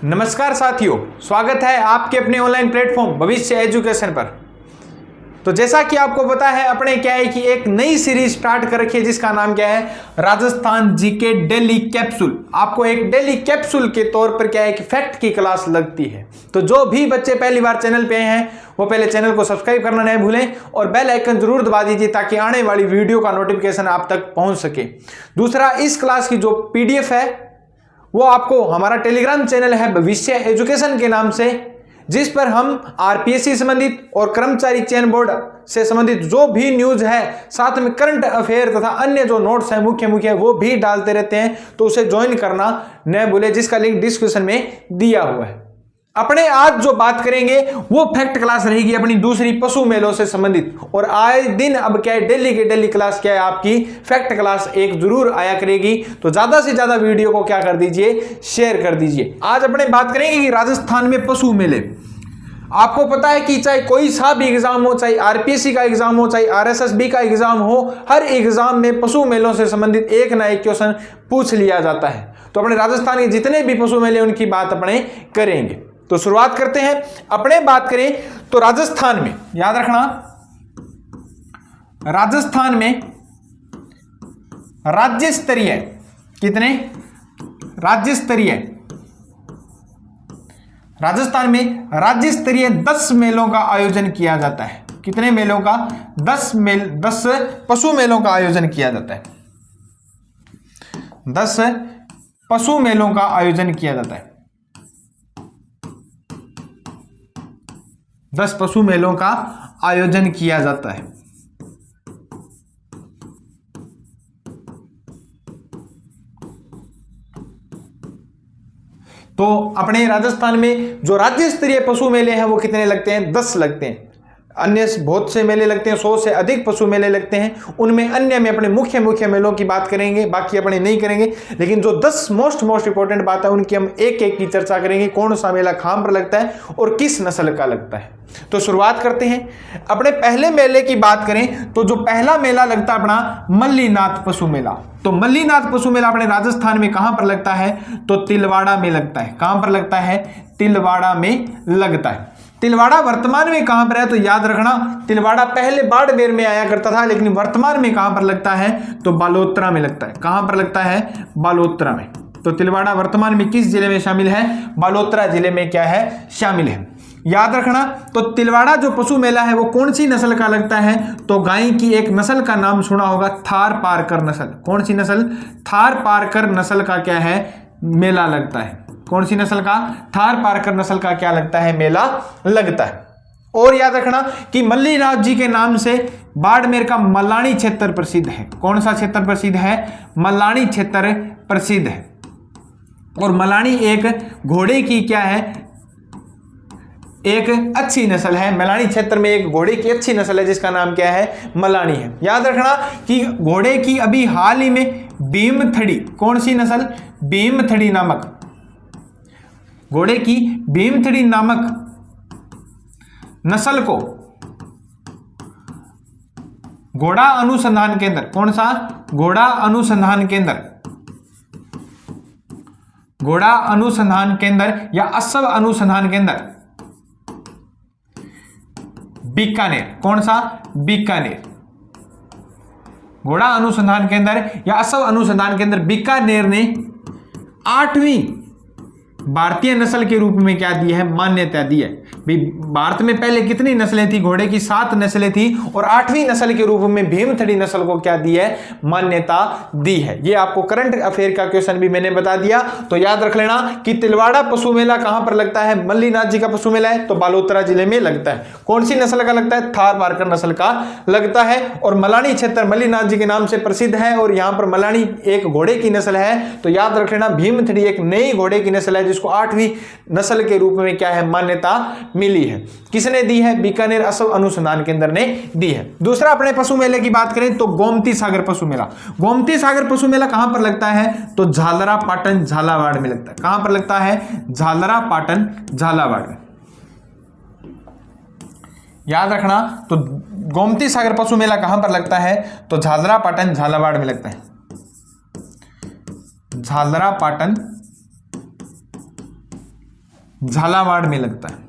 नमस्कार साथियों, स्वागत है आपके अपने ऑनलाइन प्लेटफॉर्म भविष्य एजुकेशन पर। तो जैसा कि आपको पता है, अपने क्या है कि एक नई सीरीज स्टार्ट कर रखी है जिसका नाम क्या है, राजस्थान जीके डेली कैप्सूल। आपको एक डेली कैप्सूल के तौर पर क्या है कि फैक्ट की क्लास लगती है। तो जो भी बच्चे पहली बार चैनल पे हैं वो पहले चैनल को सब्सक्राइब करना नहीं भूलें और बेल आइकन जरूर दबा दीजिए ताकि आने वाली वीडियो का नोटिफिकेशन आप तक पहुंच सके। दूसरा, इस क्लास की जो पीडीएफ है वो आपको हमारा टेलीग्राम चैनल है भविष्य एजुकेशन के नाम से, जिस पर हम आरपीएससी संबंधित और कर्मचारी चयन बोर्ड से संबंधित जो भी न्यूज है, साथ में करंट अफेयर तथा अन्य जो नोट्स हैं मुख्य वो भी डालते रहते हैं। तो उसे ज्वाइन करना न भूले, जिसका लिंक डिस्क्रिप्शन में दिया हुआ है। अपने आज जो बात करेंगे वो फैक्ट क्लास रहेगी अपनी दूसरी, पशु मेलों से संबंधित। और आए दिन अब क्या है, डेली की डेली क्लास क्या है आपकी फैक्ट क्लास एक जरूर आया करेगी। तो ज्यादा से ज्यादा वीडियो को क्या कर दीजिए, शेयर कर दीजिए। आज अपने बात करेंगे कि राजस्थान में पशु मेले। आपको पता है कि चाहे कोई सा भी एग्जाम हो, चाहे आरपीएससी का एग्जाम हो, चाहे आरएसएसबी का एग्जाम हो, हर एग्जाम में पशु मेलों से संबंधित एक ना एक क्वेश्चन पूछ लिया जाता है। तो अपने राजस्थान के जितने भी पशु मेले उनकी बात अपने करेंगे। तो शुरुआत करते हैं। अपने बात करें तो राजस्थान में, याद रखना, राजस्थान में राज्य स्तरीय कितने, राज्य स्तरीय, राजस्थान में राज्य स्तरीय 10 मेलों का आयोजन किया जाता है। कितने मेलों का, 10 पशु मेलों का आयोजन किया जाता है। 10 पशु मेलों का आयोजन किया जाता है। 10 पशु मेलों का आयोजन किया जाता है। तो अपने राजस्थान में जो राज्य स्तरीय पशु मेले हैं वो कितने लगते हैं, 10 लगते हैं। अन्य बहुत से मेले लगते हैं, 100 से अधिक पशु मेले लगते हैं। उनमें अन्य में अपने मुख्य मेलों की बात करेंगे, बाकी अपने नहीं करेंगे। लेकिन जो 10 मोस्ट इंपॉर्टेंट बात है उनकी हम एक एक की चर्चा करेंगे। कौन सा मेला कहां पर लगता है और किस नस्ल का लगता है। तो शुरुआत करते हैं। अपने पहले मेले की बात करें तो जो पहला मेला लगता है अपना मल्लीनाथ पशु मेला। तो मल्लीनाथ पशु मेला अपने राजस्थान में कहां पर लगता है, तो तिलवाड़ा में लगता है। कहां पर लगता है, तिलवाड़ा में लगता है। तिलवाड़ा वर्तमान में कहां पर है, तो याद रखना, तिलवाड़ा पहले बाड़मेर में आया करता था, लेकिन वर्तमान में कहां पर लगता है, तो बालोतरा में लगता है। कहां पर लगता है, बालोतरा में। तो तिलवाड़ा वर्तमान में किस जिले में शामिल है, बालोतरा जिले में क्या है, शामिल है। याद रखना, तो तिलवाड़ा जो पशु मेला है वो कौन सी नस्ल का लगता है, तो गाय की एक नस्ल का नाम सुना होगा, थार पारकर नस्ल। कौन सी नस्ल, थार पारकर नस्ल का क्या है, मेला लगता है। कौन सी नस्ल का, थार पारकर नस्ल का क्या लगता है, मेला लगता है। और याद रखना कि मल्लीनाथ जी के नाम से बाड़मेर का मल्लानी क्षेत्र प्रसिद्ध है। कौन सा क्षेत्र प्रसिद्ध है, मल्लानी क्षेत्र प्रसिद्ध है। और मल्लानी एक घोड़े की क्या है, एक अच्छी नस्ल है। मल्लानी क्षेत्र में एक घोड़े की अच्छी नस्ल है जिसका नाम क्या है, मल्लानी है। याद रखना कि घोड़े की अभी हाल ही में भीमथड़ी, कौन सी नस्ल, भीमथड़ी नामक, घोड़े की भीमथड़ी नामक नस्ल को घोड़ा अनुसंधान केंद्र, कौन सा, घोड़ा अनुसंधान केंद्र, घोड़ा अनुसंधान केंद्र या अश्व अनुसंधान केंद्र बीकानेर। कौन सा, बीकानेर। घोड़ा अनुसंधान केंद्र या अश्व अनुसंधान केंद्र बीकानेर ने 8वीं भारतीय नस्ल के रूप में क्या दी है, मान्यता दी है। भारत में पहले कितनी नस्लें थी, घोड़े की 7 नस्लें थी, और 8वीं नस्ल के रूप में भीमथड़ी नस्ल को क्या दी है, मान्यता दी है। ये आपको करंट अफेयर का क्वेश्चन भी मैंने बता दिया। तो याद रख लेना कि तिलवाड़ा पशु मेला कहां पर लगता है, मल्लीनाथ जी का पशु मेला है तो बालोतरा जिले में लगता है। कौन सी नस्ल का लगता है, थार पारकर नस्ल का लगता है। और मल्लानी क्षेत्र मल्लीनाथ जी के नाम से प्रसिद्ध है और यहां पर मल्लानी एक घोड़े की नस्ल है। तो याद रख लेना, भीमथड़ी एक नई घोड़े की नस्ल है जिसको 8वीं नस्ल के रूप में क्या है, मान्यता मिली है। किसने दी है, बीकानेर अश्व अनुसंधान केंद्र ने दी है। दूसरा, अपने पशु मेले की बात करें तो गोमती सागर पशु मेला। गोमती सागर पशु मेला कहां पर लगता है, तो झालरा पाटन झालावाड़ में लगता है। कहां पर लगता है, झालरा पाटन झालावाड़ में। याद रखना, तो गोमती सागर पशु मेला कहां पर लगता है, तो झालरा पाटन झालावाड़ में लगता है। झालरा पाटन झालावाड़ में लगता है।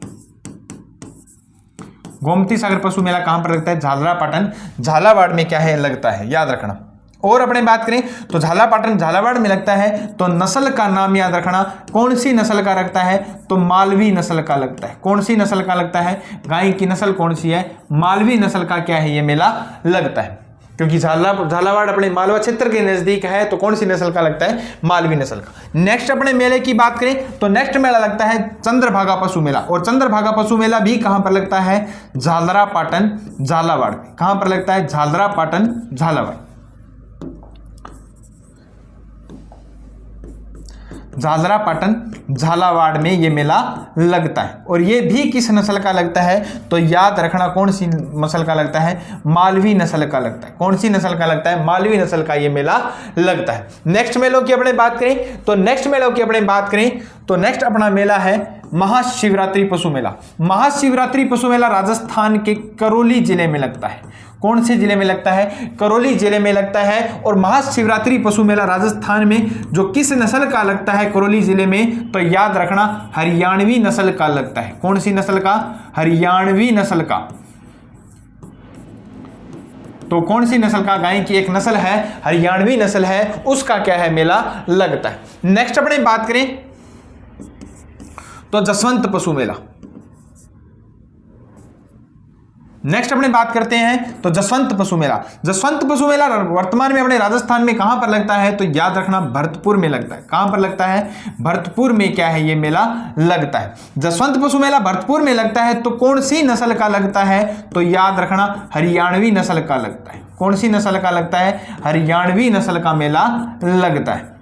गोमती सागर पशु मेला कहां पर लगता है? झालरापाटन झालावाड़ में क्या है लगता है, याद रखना। और अपने बात करें तो झालापाटन झालावाड़ में लगता है तो नस्ल का नाम याद रखना, कौन सी नस्ल का लगता है? तो मालवी नस्ल का लगता है। कौन सी नस्ल का लगता है? गाय की नस्ल कौन सी है? मालवी नस्ल का क्या है ये मेला लगता है, क्योंकि झालावाड़ अपने मालवा क्षेत्र के नजदीक है, तो कौन सी नस्ल का लगता है? मालवी नस्ल का। नेक्स्ट अपने मेले की बात करें तो नेक्स्ट मेला लगता है चंद्रभागा पशु मेला, और चंद्रभागा पशु मेला भी कहां पर लगता है? झालरापाटन झालावाड़। कहां पर लगता है? झालरापाटन झालावाड़। झालरापाटन झालावाड़ में ये मेला लगता है, और ये भी किस नस्ल का लगता है? तो याद रखना कौन सी नस्ल का लगता है? मालवी नस्ल का लगता है। कौन सी नस्ल का लगता है? मालवी नस्ल का ये मेला लगता है। नेक्स्ट मेलों की अपने बात करें तो नेक्स्ट अपना मेला है महाशिवरात्रि पशु मेला। महाशिवरात्रि पशु मेला राजस्थान के करौली जिले में लगता है। कौन से जिले में लगता है? करौली जिले में लगता है। और महाशिवरात्रि पशु मेला राजस्थान में जो किस नस्ल का लगता है करौली जिले में? तो याद रखना हरियाणवी नस्ल का लगता है। कौन सी नस्ल का? हरियाणवी नस्ल का। तो कौन सी नस्ल का? गाय की एक नस्ल है, हरियाणवी नस्ल है, उसका क्या है मेला लगता है। नेक्स्ट अपने बात करें तो जसवंत पशु मेला। नेक्स्ट अपने बात करते हैं तो जसवंत पशु मेला। जसवंत पशु मेला वर्तमान में अपने राजस्थान में कहां पर लगता है? तो याद रखना भरतपुर में लगता है। कहां पर लगता है? भरतपुर में क्या है ये मेला लगता है। जसवंत पशु मेला भरतपुर में लगता है, तो कौन सी नस्ल का लगता है? तो याद रखना हरियाणवी नस्ल का लगता है। कौन सी नस्ल का लगता है? हरियाणवी नस्ल का मेला लगता है।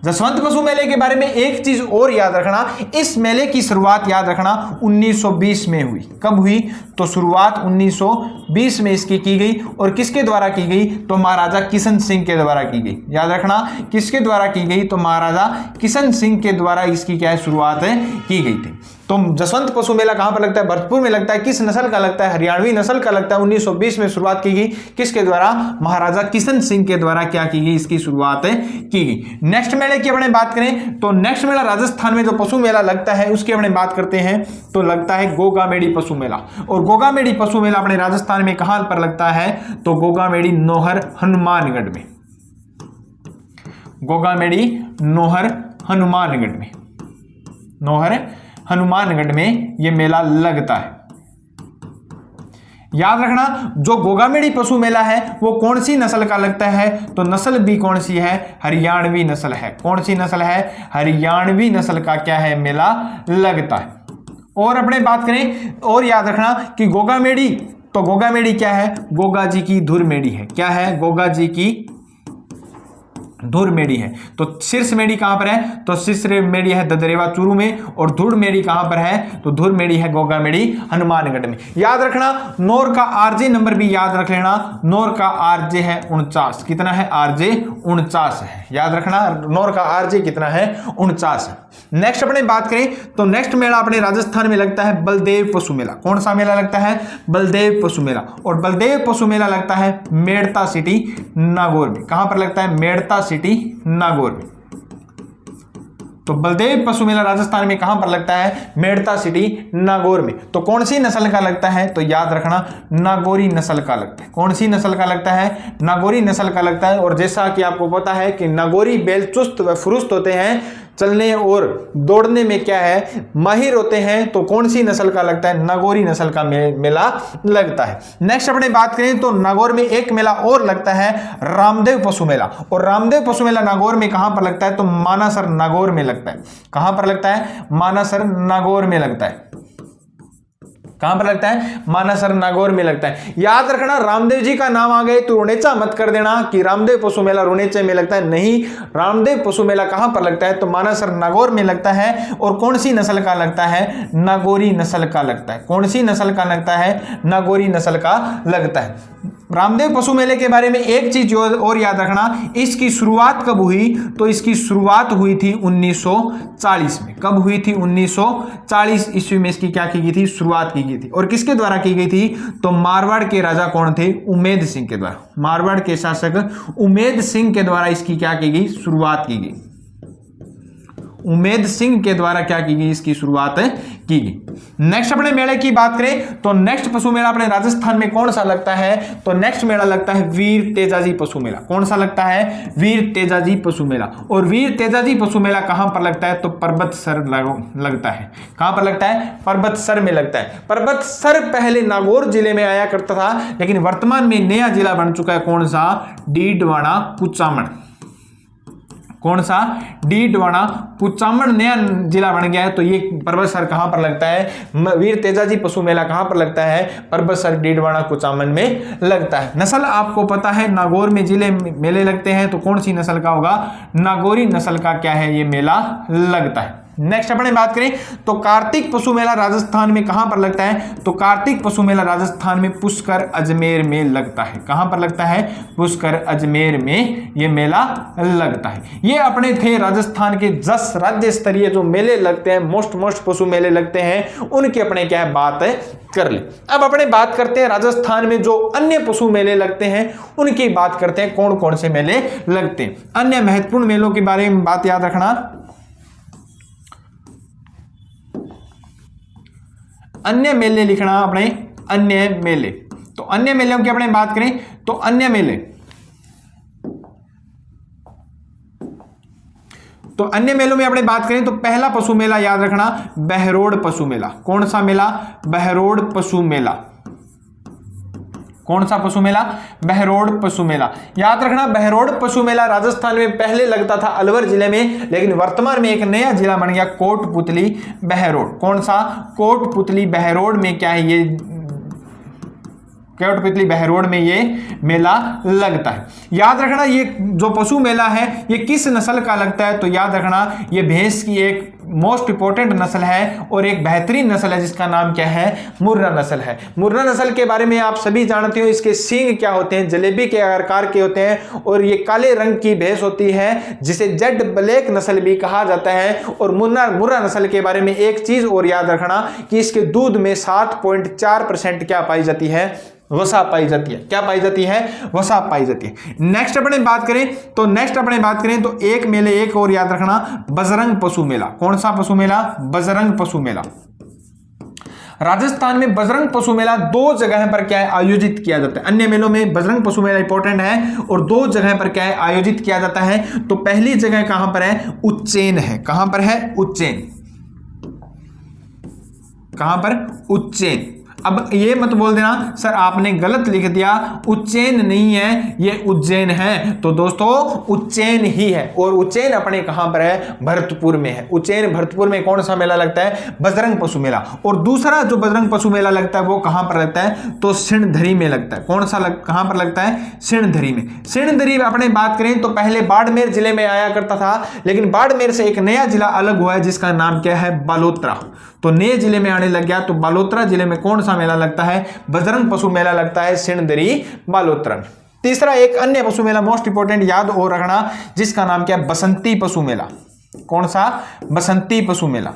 जसवंत पशु मेले के बारे में एक चीज और याद रखना, इस मेले की शुरुआत याद रखना 1920 में हुई। कब हुई? तो शुरुआत 1920 में इसकी की गई, और किसके द्वारा की गई? तो महाराजा किशन सिंह के द्वारा की गई। याद रखना किसके द्वारा की गई? तो महाराजा किशन सिंह के द्वारा इसकी क्या है शुरुआत की गई थी। तो जसवंत पशु मेला कहां पर लगता है? भरतपुर में लगता है। किस नस्ल का लगता है? हरियाणवी नस्ल का लगता है। 1920 में शुरुआत की गई, किसके द्वारा? महाराजा किशन सिंह के द्वारा क्या की गई? इसकी शुरुआत की गई। नेक्स्ट मेले की अपने बात करें तो नेक्स्ट मेला राजस्थान में जो पशु मेला लगता है उसकी अपने बात करते हैं तो लगता है गोगामेड़ी पशु मेला। और गोगामेड़ी पशु मेला अपने राजस्थान में कहां पर लगता है? तो गोगामेड़ी नौहर हनुमानगढ़ में। गोगामेड़ी नौहर हनुमानगढ़ में, नौहर हनुमानगढ़ में यह मेला लगता है। याद रखना जो गोगामेड़ी पशु मेला है वो कौन सी नस्ल का लगता है? तो नस्ल भी कौन सी है? हरियाणवी नस्ल है। कौन सी नस्ल है? हरियाणवी नस्ल का क्या है मेला लगता है। और अपने बात करें और याद रखना कि गोगामेड़ी, तो गोगामेड़ी क्या है? गोगा जी की धुर मेड़ी है। क्या है? गोगा जी की धुर मेड़ी है। तो शीर्ष मेड़ी कहां पर है? तो शीर्ष मेड़ी है ददरेवा चूरू में, और धुर मेड़ी कहां पर है? तो धुर मेड़ी है गोगामेड़ी हनुमानगढ़ में। याद रखना नौर का आरजे नंबर भी याद रख लेना, नौर का आरजे है 49। कितना है? आरजे 49 है। याद रखना नौर का आरजे कितना है? 49 है। नेक्स्ट अपने बात करें तो नेक्स्ट मेला अपने राजस्थान में लगता है बलदेव पशु मेला। कौन सा मेला लगता है? बलदेव पशु मेला। और बलदेव पशु मेला लगता है मेड़ता सिटी नागौर में। कहां पर लगता है? मेड़ता सिटी नागौर में। तो बलदेव पशु मेला राजस्थान में कहां पर लगता है? मेड़ता सिटी नागौर में। तो कौन सी नस्ल का लगता है? तो याद रखना नागौरी नस्ल का लगता है। कौन सी नस्ल का लगता है? नागौरी नस्ल का लगता है। और जैसा कि आपको पता है कि नागौरी बैल चुस्त व फुरुस्त होते हैं, चलने और दौड़ने में क्या है? माहिर होते हैं। तो कौन सी नस्ल का लगता है? नागौरी नस्ल का मेला लगता है। नेक्स्ट अपने बात करें तो नागौर में एक मेला और लगता है रामदेव पशु मेला। और रामदेव पशु मेला नागौर में कहां पर लगता है? तो मानासर नागौर में लगता है। कहां पर लगता है? मानासर नागौर में लगता है। कहां पर लगता है? मानासर नागौर में लगता है। याद रखना रामदेव जी का नाम आ गए तो रुणेचा मत कर देना कि रामदेव पशु मेला रुणेचे में लगता है। नहीं, रामदेव पशु मेला कहां पर लगता है? तो मानासर नागौर में लगता है। और कौन सी नस्ल का लगता है? नागौरी नस्ल का लगता है। कौन सी नस्ल का लगता है? नागौरी नस्ल का लगता है। रामदेव पशु मेले के बारे में एक चीज और याद रखना, इसकी शुरुआत कब हुई? तो इसकी शुरुआत हुई थी 1940 में। कब हुई थी? 1940 ईस्वी में इसकी क्या की गई थी? शुरुआत की गई थी। और किसके द्वारा की गई थी? तो मारवाड़ के राजा कौन थे? उमेद सिंह के द्वारा। मारवाड़ के शासक उमेद सिंह के द्वारा इसकी क्या की गई? शुरुआत की गई। उमेद सिंह के द्वारा क्या की गई, इसकी शुरुआत की गई। नेक्स्ट अपने मेले की बात करें तो नेक्स्ट पशु मेला अपने राजस्थान में कौन सा लगता है, तो नेक्स्ट मेला लगता है वीर तेजाजी पशु मेला। कौन सा लगता है, वीर तेजाजी पशु मेला। और वीर तेजाजी पशु मेला कहां पर लगता है, तो पर्वतसर लगता है। कहां पर लगता है, पर्वतसर में लगता है। पर्वतसर पहले नागौर जिले में आया करता था, लेकिन वर्तमान में नया जिला बन चुका है। कौन सा, डीडवाना कुचामन। कौन सा, डीडवाना कुचामन नया जिला बन गया है। तो ये पर्वतसर कहां पर लगता है, वीर तेजाजी पशु मेला कहां पर लगता है, पर्वतसर डीडवाना कुचामन में लगता है। नस्ल आपको पता है, नागौर में जिले मेले लगते हैं, तो कौन सी नस्ल का होगा, नागौरी नस्ल का क्या है, ये मेला लगता है। नेक्स्ट अपने बात करें तो कार्तिक पशु मेला राजस्थान में कहां पर लगता है, तो कार्तिक पशु मेला राजस्थान में पुष्कर अजमेर में लगता है। कहां पर लगता है, पुष्कर अजमेर में ये मेला लगता है। ये अपने थे राजस्थान के 10 राज्य स्तरीय जो मेले लगते हैं, मोस्ट पशु मेले लगते हैं, उनकी अपने क्या है बात है कर ले। अब अपने बात करते हैं राजस्थान में जो अन्य पशु मेले लगते हैं, उनकी बात करते हैं, कौन कौन से मेले लगते हैं। अन्य महत्वपूर्ण मेलों के बारे में बात याद रखना। अन्य मेले लिखना अपने, अन्य मेले। तो अन्य मेलों की अपने बात करें तो अन्य मेले, तो अन्य मेलों में अपने बात करें तो पहला पशु मेला याद रखना, बहरोड़ पशु मेला। कौन सा मेला, बहरोड़ पशु मेला। कौन सा पशु मेला, बहरोड़ पशु मेला। याद रखना, बहरोड़ पशु मेला राजस्थान में पहले लगता था अलवर जिले में, लेकिन वर्तमान में एक नया जिला बन गया कोटपुतली बहरोड़। कौन सा, कोटपुतली बहरोड़ में क्या है, ये कोटपुतली बहरोड़ में ये मेला लगता है। याद रखना, ये जो पशु मेला है ये किस नस्ल का लगता है, तो याद रखना ये भैंस की एक मोस्ट इंपोर्टेंट नस्ल है और एक बेहतरीन नस्ल है जिसका नाम क्या है, मुर्रा नस्ल है। मुर्रा नस्ल के बारे में आप सभी जानते हो, इसके सींग क्या होते हैं, जलेबी के आकार के होते हैं और ये काले रंग की भैंस होती है जिसे जेड ब्लैक नस्ल भी कहा जाता है। और मुर्रा नस्ल के बारे में एक चीज और याद रखना कि इसके दूध में 7.4% क्या पाई जाती है, वसा पाई जाती है। क्या पाई जाती है, वसा पाई जाती है। नेक्स्ट अपने बात करें तो एक मेले एक और याद रखना, बजरंग पशु मेला। कौन सा पशु मेला, बजरंग पशु मेला। राजस्थान में बजरंग पशु मेला 2 जगह पर क्या है आयोजित किया जाता है। अन्य मेलों में बजरंग पशु मेला इंपॉर्टेंट है और 2 जगह पर क्या है आयोजित किया जाता है। तो पहली जगह कहां पर है, उज्जैन है। कहां पर है, उज्जैन। कहां पर, उज्जैन। अब ये मत बोल देना सर आपने गलत लिख दिया, उज्जैन नहीं है ये उज्जैन है। तो दोस्तों उज्जैन ही है और उज्जैन अपने कहां पर है, भरतपुर में है। उज्जैन भरतपुर में कौन सा मेला लगता है, बजरंग पशु मेला। और दूसरा जो बजरंग पशु मेला लगता है वो कहां पर लगता है, तो सिणधरी में लगता है। कौन सा कहां पर लगता है, सिणधरी में। सिणधरी अपने बात करें तो पहले बाड़मेर जिले में आया करता था, लेकिन बाड़मेर से एक नया जिला अलग हुआ है जिसका नाम क्या है, बालोतरा। तो नए जिले में आने लग गया। तो बालोतरा जिले में कौन सा मेला लगता है, बजरंग पशु मेला लगता है सिणधरी बालोतरा। तीसरा एक अन्य पशु मेला मोस्ट इंपोर्टेंट याद और रखना जिसका नाम क्या है, बसंती पशु मेला। कौन सा, बसंती पशु मेला।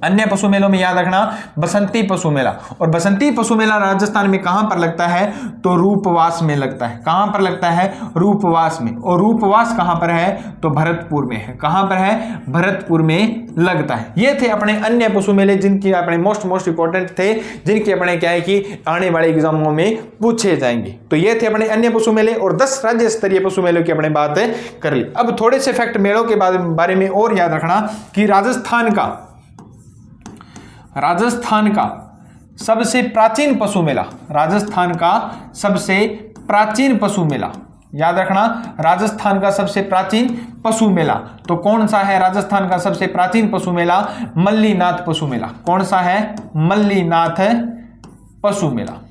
अन्य पशु मेलों में याद रखना बसंती पशु मेला। और बसंती पशु मेला राजस्थान में कहां पर लगता है, तो रूपवास में लगता है। कहां पर लगता है, रूपवास में। और रूपवास कहां पर है, तो भरतपुर में है। कहां पर है, भरतपुर में लगता है। ये थे अपने अन्य पशु मेले जिनकी अपने मोस्ट इंपोर्टेंट थे, जिनके अपने क्या है कि आने वाले एग्जामों में पूछे जाएंगे। तो ये थे अपने अन्य पशु मेले और 10 राज्य स्तरीय पशु मेलों की अपने बात कर ली। अब थोड़े से फैक्ट मेलों के बारे में और याद रखना कि राजस्थान का सबसे प्राचीन पशु मेला, राजस्थान का सबसे प्राचीन पशु मेला याद रखना, राजस्थान का सबसे प्राचीन पशु मेला तो कौन सा है, राजस्थान का सबसे प्राचीन पशु मेला मल्लीनाथ पशु मेला। कौन सा है, मल्लीनाथ पशु मेला।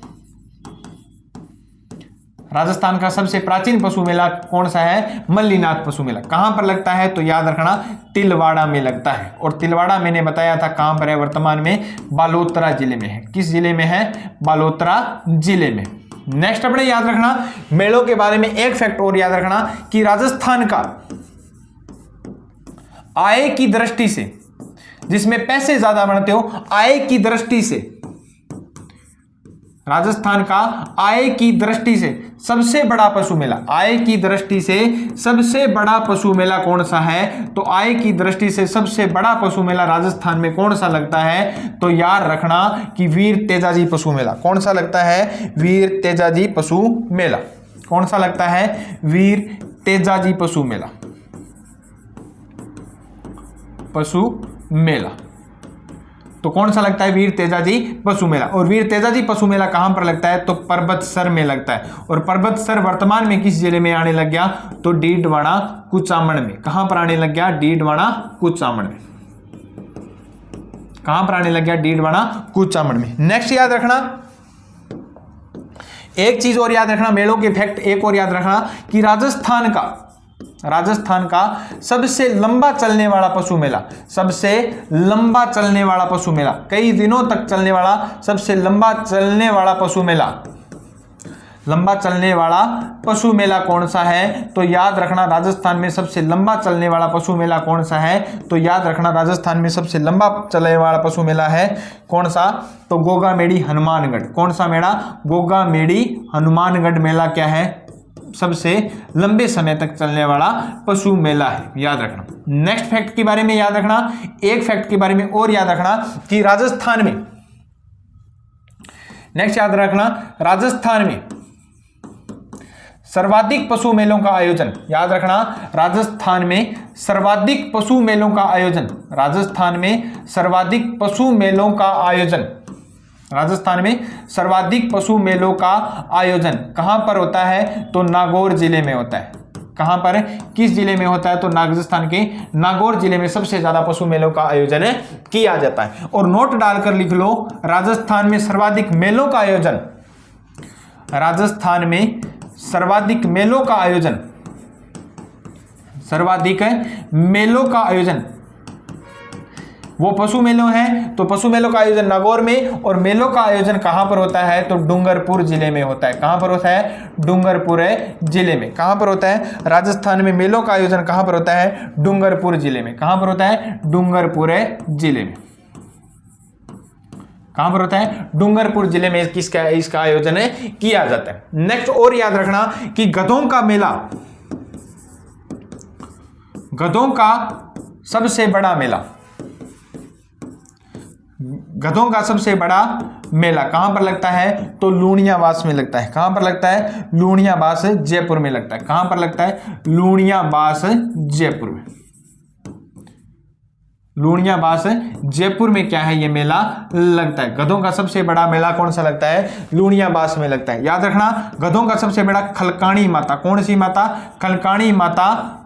राजस्थान का सबसे प्राचीन पशु मेला कौन सा है, मल्लीनाथ पशु मेला। कहां पर लगता है, तो याद रखना तिलवाड़ा में लगता है। और तिलवाड़ा मैंने बताया था कहां पर है, वर्तमान में बालोतरा जिले में है। किस जिले में है, बालोतरा जिले में। नेक्स्ट अपने याद रखना मेलों के बारे में एक फैक्ट और याद रखना कि राजस्थान का आय की दृष्टि से, जिसमें पैसे ज्यादा बनते हो, आय की दृष्टि से राजस्थान का आय की दृष्टि से सबसे बड़ा पशु मेला, आय की दृष्टि से सबसे बड़ा पशु मेला कौन सा है? तो आय की दृष्टि से सबसे बड़ा पशु मेला राजस्थान में कौन सा लगता है? तो याद रखना कि वीर तेजाजी पशु मेला। कौन सा लगता है? वीर तेजाजी पशु मेला। कौन सा लगता है? वीर तेजाजी पशु मेला, पशु मेला। तो कौन सा लगता है? वीर तेजाजी पशु मेला। और वीर तेजाजी पशु मेला कहां पर लगता है? तो पर्वतसर में लगता है। और पर्वतसर वर्तमान में किस जिले में आने लग गया? तो डीडवाना कुचामन में। कहां पर आने लग गया? डीडवाना कुचामन में। कहां पर आने लग गया? डीडवाना कुचामन में। नेक्स्ट याद रखना, एक चीज और याद रखना, मेलों के फैक्ट एक और याद रखना कि राजस्थान का सबसे लंबा चलने वाला पशु मेला, सबसे लंबा चलने वाला पशु मेला, कई दिनों तक चलने वाला सबसे लंबा चलने वाला पशु मेला, लंबा चलने वाला पशु मेला कौन सा है? तो याद रखना राजस्थान में सबसे लंबा चलने वाला पशु मेला कौन सा है? तो याद रखना राजस्थान में सबसे लंबा चलने वाला पशु मेला है कौन सा? तो गोगामेड़ी हनुमानगढ़। कौन सा मेला? गोगामेड़ी हनुमानगढ़ मेला क्या है? सबसे लंबे समय तक चलने वाला पशु मेला है, याद रखना। नेक्स्ट फैक्ट के बारे में याद रखना, एक फैक्ट के बारे में और याद रखना कि राजस्थान में, नेक्स्ट याद रखना, राजस्थान में सर्वाधिक पशु मेलों का आयोजन, याद रखना राजस्थान में सर्वाधिक पशु मेलों का आयोजन, राजस्थान में सर्वाधिक पशु मेलों का आयोजन, राजस्थान में सर्वाधिक पशु मेलों का आयोजन कहां पर होता है? तो नागौर जिले में होता है। कहां पर? किस जिले में होता है? तो राजस्थान के नागौर जिले में सबसे ज्यादा पशु मेलों का आयोजन किया जाता है। और नोट डालकर लिख लो, राजस्थान में सर्वाधिक मेलों का आयोजन, राजस्थान में सर्वाधिक मेलों का आयोजन, सर्वाधिक मेलों का आयोजन वो पशु मेलों हैं। तो पशु मेलों का आयोजन नागौर में, और मेलों का आयोजन कहां पर होता है? तो डूंगरपुर जिले में होता है। कहां पर होता है? डूंगरपुर जिले में। कहां पर होता है? राजस्थान में मेलों का आयोजन कहां पर होता है? डूंगरपुर जिले में। कहां पर होता है? डूंगरपुर जिले में। कहां पर होता है? डूंगरपुर जिले में इसका आयोजन किया जाता है। नेक्स्ट और याद रखना कि गधों का मेला, गधों का सबसे बड़ा मेला, गधों का सबसे बड़ा मेला कहां पर लगता है? तो लूणियावास में लगता है। कहां पर लगता है? लूणियावास जयपुर में लगता है। कहां पर लगता है? लूणियावास जयपुर में। लूणियावास जयपुर में क्या है? ये मेला लगता है। गधों का सबसे बड़ा मेला कौन सा लगता है? लूणियावास में लगता है। याद रखना गधों का सबसे बड़ा खलकाणी माता, कौन सी माता? खलकाणी माता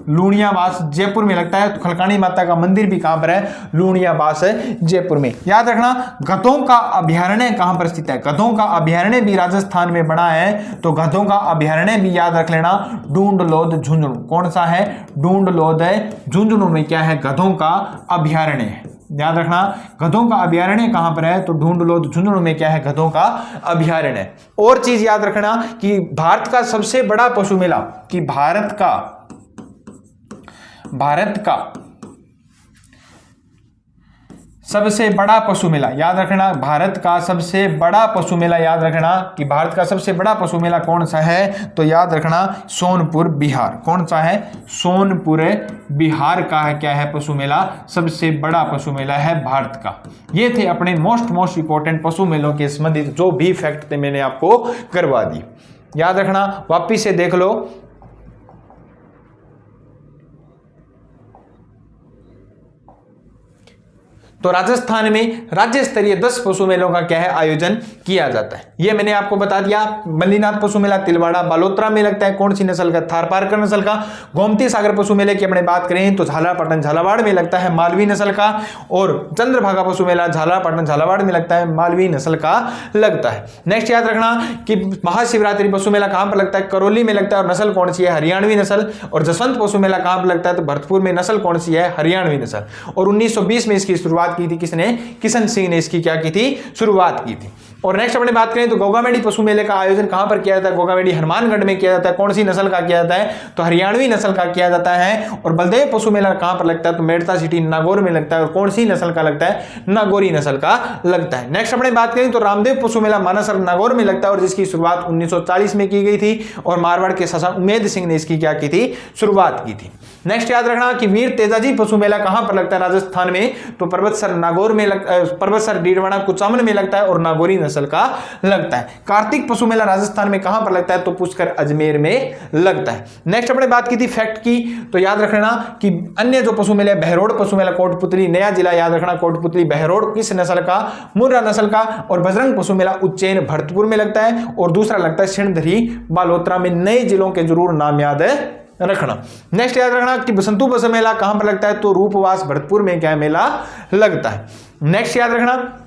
लूणियावास जयपुर में लगता है। तो खलकाणी माता का मंदिर भी कहां पर है? लूणियावास जयपुर में। याद रखना गधों का अभयारण्य कहां पर स्थित है? गधों का अभयारण्य भी राजस्थान में बना है। तो गधों का अभयारण्य भी याद रख लेना, ढूंढलोद झुंझुनू। कौन सा है? ढूंढलोद झुंझुनू में क्या है? गधों का अभयारण्य है। याद रखना गधों का अभयारण्य कहां पर है? तो ढूंढलोद झुंझुनू में क्या है? गधों का अभयारण्य। और चीज याद रखना कि भारत का सबसे बड़ा पशु मेला, कि भारत का सबसे बड़ा पशु मेला, याद रखना भारत का सबसे बड़ा पशु मेला, याद रखना कि भारत का सबसे बड़ा पशु मेला कौन सा है? तो याद रखना सोनपुर बिहार। कौन सा है? सोनपुर बिहार का है क्या है? पशु मेला सबसे बड़ा पशु मेला है भारत का। ये थे अपने मोस्ट इंपॉर्टेंट पशु मेलों के संबंधित जो भी फैक्ट थे मैंने आपको करवा दी। याद रखना, वापिस से देख लो। तो राजस्थान में राज्य स्तरीय 10 पशु मेलों का क्या है? आयोजन किया जाता है। यह मैंने आपको बता दिया। मल्लीनाथ पशु मेला तिलवाड़ा बालोतरा में लगता है। कौन सी नस्ल का? थारपारकर नस्ल का। गोमती सागर पशु मेले की अपने बात करें तो झालापाटन झालावाड़ में लगता है, मालवी नस्ल का। और चंद्रभागा पशु मेला झालापाटन झालावाड़ में लगता है, मालवी नस्ल का लगता है। नेक्स्ट याद रखना कि महाशिवरात्रि पशु मेला कहां पर लगता है? करौली में लगता है। और नस्ल कौन सी है? हरियाणवी नस्ल। और जसवंत पशु मेला कहां पर लगता है? तो भरतपुर में। नस्ल कौन सी है? हरियाणवी नस्ल। और 1920 में इसकी शुरुआत की थी किसने? किशन सिंह ने इसकी क्या की थी? शुरुआत की थी। और नेक्स्ट अपने बात करें तो गोगामेडी पशु मेले का आयोजन कहां पर किया जाता है? गोगामेडी हनुमानगढ़ में किया जाता है। कौन सी नस्ल का किया जाता है? तो हरियाणवी नस्ल का किया जाता है। और बलदेव पशु मेला कहां पर लगता है? तो मेड़ता सिटी नागौर में लगता है। और कौन सी नस्ल का लगता है? नागौरी नस्ल का लगता है। नेक्स्ट अपने बात करें तो रामदेव पशु मेला मानसर नागौर में लगता है और जिसकी शुरुआत 1940 में की गई थी और मारवाड़ के शासक उमेद सिंह ने इसकी क्या की थी? शुरुआत की थी। नेक्स्ट याद रखना कि वीर तेजाजी पशु मेला कहां पर लगता है? राजस्थान में। तो पर्वतसर नागौर में पर्वतसर डीडवाना कुचामन में लगता है और नागौरी नस्ल का लगता है। कार्तिक पशु मेला राजस्थान में कहां पर लगता है? तो पुष्कर अजमेर में लगता है। नेक्स्ट अपने बात की थी फैक्ट की, तो याद रखना कि अन्य जो पशु मेला बहरोड़ पशु मेला कोटपुतली नया जिला याद रखना कोटपुतली बहरोड़ किस नस्ल का? मुर्रा नस्ल का। और बजरंग पशु मेला उज्जैन भरतपुर में लगता है और दूसरा लगता है सिणधरी बालोतरा में। नए जिलों के जरूर नाम याद रखना। नेक्स्ट याद रखना कि बसंतु पशु मेला कहां पर लगता है? तो रूपवास भरतपुर में क्या मेला लगता है। नेक्स्ट याद रखना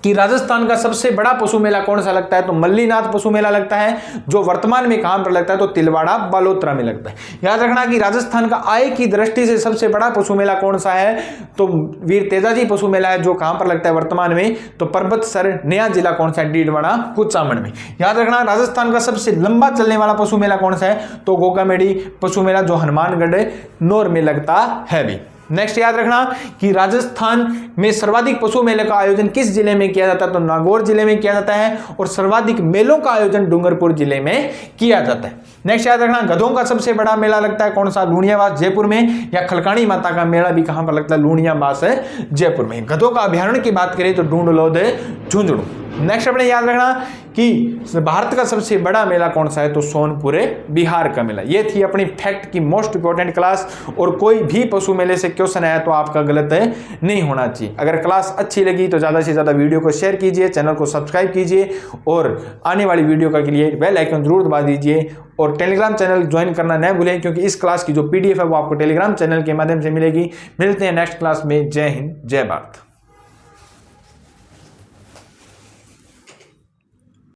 कि राजस्थान का सबसे बड़ा पशु मेला कौन सा लगता है? तो मल्लीनाथ पशु मेला लगता है जो वर्तमान में कहां पर लगता है? तो तिलवाड़ा बालोतरा में लगता है। याद रखना कि राजस्थान का आय की दृष्टि से सबसे बड़ा पशु मेला कौन सा है? तो वीर तेजाजी पशु मेला है जो कहां पर लगता है वर्तमान में? तो पर्वतसर नया जिला कौन सा है? डीडवाना कुचामन में। याद रखना राजस्थान का सबसे लंबा चलने वाला पशु मेला कौन सा है? तो गोगामेडी पशु मेला जो हनुमानगढ़ नौर में लगता है भी। नेक्स्ट याद रखना कि राजस्थान में सर्वाधिक पशु मेले का आयोजन किस जिले में किया जाता है? तो नागौर जिले में किया जाता है। और सर्वाधिक मेलों का आयोजन डूंगरपुर जिले में किया जाता है। नेक्स्ट याद रखना गधों का सबसे बड़ा मेला लगता है कौन सा? लूणियावास जयपुर में। या खलकाणी माता का मेला भी कहां पर लगता है? लूणियावास जयपुर में। गधों का अभ्यारण्य की बात करें तो ढूंढलोद झुंझुनू। नेक्स्ट अपने याद रखना कि भारत का सबसे बड़ा मेला कौन सा है? तो सोनपुर बिहार का मेला। ये थी अपनी फैक्ट की मोस्ट इंपॉर्टेंट क्लास। और कोई भी पशु मेले से क्वेश्चन आया तो आपका गलत नहीं होना चाहिए। अगर क्लास अच्छी लगी तो ज़्यादा से ज़्यादा वीडियो को शेयर कीजिए, चैनल को सब्सक्राइब कीजिए और आने वाली वीडियो के लिए बेल आइकन जरूर दबा दीजिए। और टेलीग्राम चैनल ज्वाइन करना न भूलें क्योंकि इस क्लास की जो PDF है वो आपको टेलीग्राम चैनल के माध्यम से मिलेगी। मिलते हैं नेक्स्ट क्लास में। जय हिंद, जय भारत।